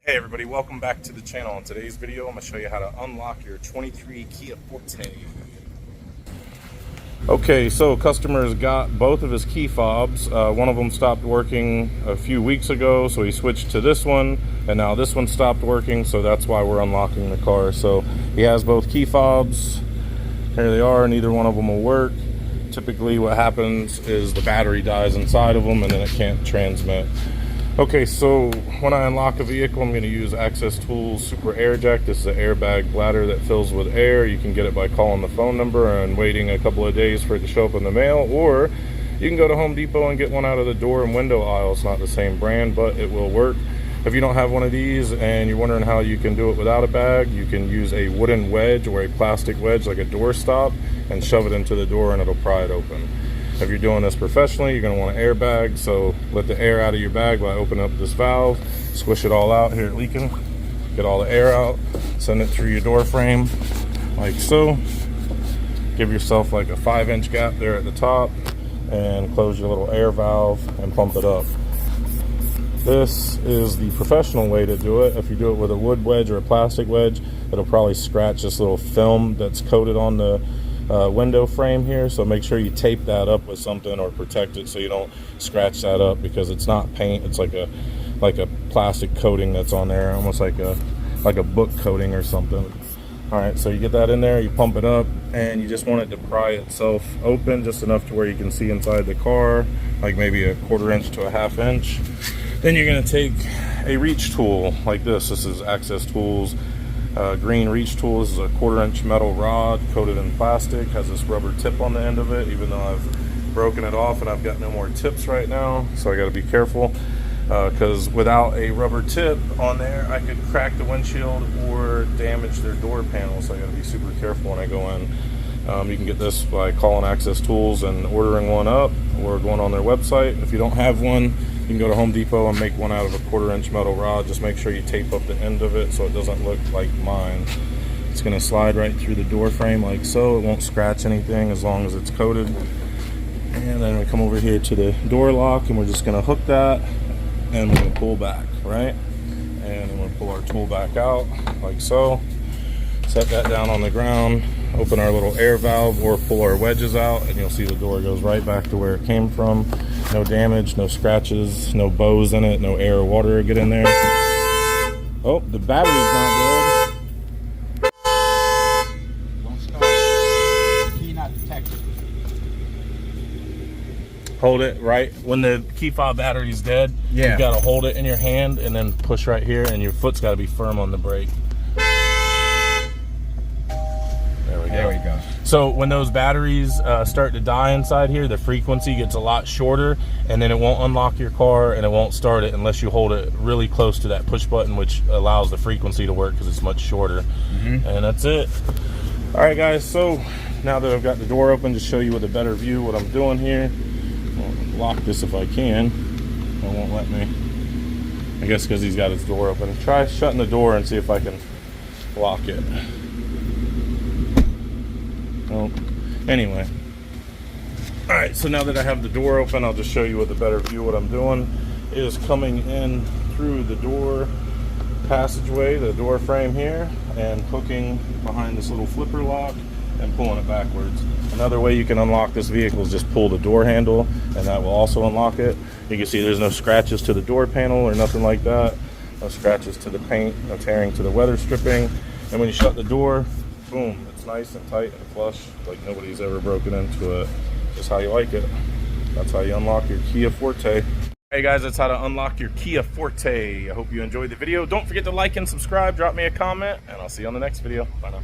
Hey everybody, welcome back to the channel. In today's video, I'm going to show you how to unlock your 23 Kia Forte. Okay, so customers got both of his key fobs. One of them stopped working a few weeks ago, so he switched to this one, and now this one stopped working, so that's why we're unlocking the car. So he has both key fobs. Here they are, neither one of them will work. Typically what happens is the battery dies inside of them and then it can't transmit. Okay, so when I unlock a vehicle, I'm going to use Access Tools Super Air Jack. This is an airbag bladder that fills with air. You can get it by calling the phone number and waiting a couple of days for it to show up in the mail, or you can go to Home Depot and get one out of the door and window aisle. It's not the same brand, but it will work. If you don't have one of these and you're wondering how you can do it without a bag, you can use a wooden wedge or a plastic wedge like a door stop and shove it into the door and it'll pry it open. If you're doing this professionally, you're going to want an airbag, so let the air out of your bag by opening up this valve, squish it all out. Here it leaking, get all the air out, send it through your door frame like so. Give yourself like a 5-inch gap there at the top and close your little air valve and pump it up. This is the professional way to do it. If you do it with a wood wedge or a plastic wedge, it'll probably scratch this little film that's coated on the window frame here, so make sure you tape that up with something or protect it so you don't scratch that up, because it's not paint, it's like a plastic coating that's on there, almost like a book coating or something. All right, so you get that in there, you pump it up, and you just want it to pry itself open just enough to where you can see inside the car, like maybe a 1/4 inch to a 1/2 inch. Then you're going to take a reach tool like this. This is Access Tools green reach tool. This is a 1/4 inch metal rod coated in plastic, has this rubber tip on the end of it, even though I've broken it off and I've got no more tips right now, so I got to be careful, because without a rubber tip on there I could crack the windshield or damage their door panel, so I got to be super careful when I go in. You can get this by calling Access Tools and ordering one up, or going on their website. If you don't have one, you can go to Home Depot and make one out of a 1/4 inch metal rod. Just make sure you tape up the end of it so it doesn't look like mine. It's going to slide right through the door frame like so. It won't scratch anything as long as it's coated. And then we come over here to the door lock, and we're just going to hook that, and we're going to pull back, right? And then we'll pull our tool back out like so. Set that down on the ground, open our little air valve or pull our wedges out, and you'll see the door goes right back to where it came from. No damage, no scratches, no bows in it, no air or water get in there. Oh, the battery's not good. Don't start. Key not detected. Hold it right when the key fob battery's dead. Yeah. You gotta hold it in your hand and then push right here, and your foot's gotta be firm on the brake. There we go. So when those batteries start to die inside here, the frequency gets a lot shorter, and then it won't unlock your car and it won't start it unless you hold it really close to that push button, which allows the frequency to work because it's much shorter. And that's it. All right, guys, so now that I've got the door open, to show you with a better view what I'm doing here. I'll lock this if I can. It won't let me. I guess because he's got his door open. Try shutting the door and see if I can lock it. Well, anyway, all right, so now that I have the door open, I'll just show you with a better view what I'm doing. Is coming in through the door passageway, the door frame here, and hooking behind this little flipper lock and pulling it backwards. Another way you can unlock this vehicle is just pull the door handle, and that will also unlock it. You can see there's no scratches to the door panel or nothing like that. No scratches to the paint, no tearing to the weather stripping. And when you shut the door, boom, it's nice and tight and flush, like nobody's ever broken into it. Just how you like it. That's how you unlock your Kia Forte. Hey guys, that's how to unlock your Kia Forte. I hope you enjoyed the video. Don't forget to like and subscribe, drop me a comment, and I'll see you on the next video. Bye now.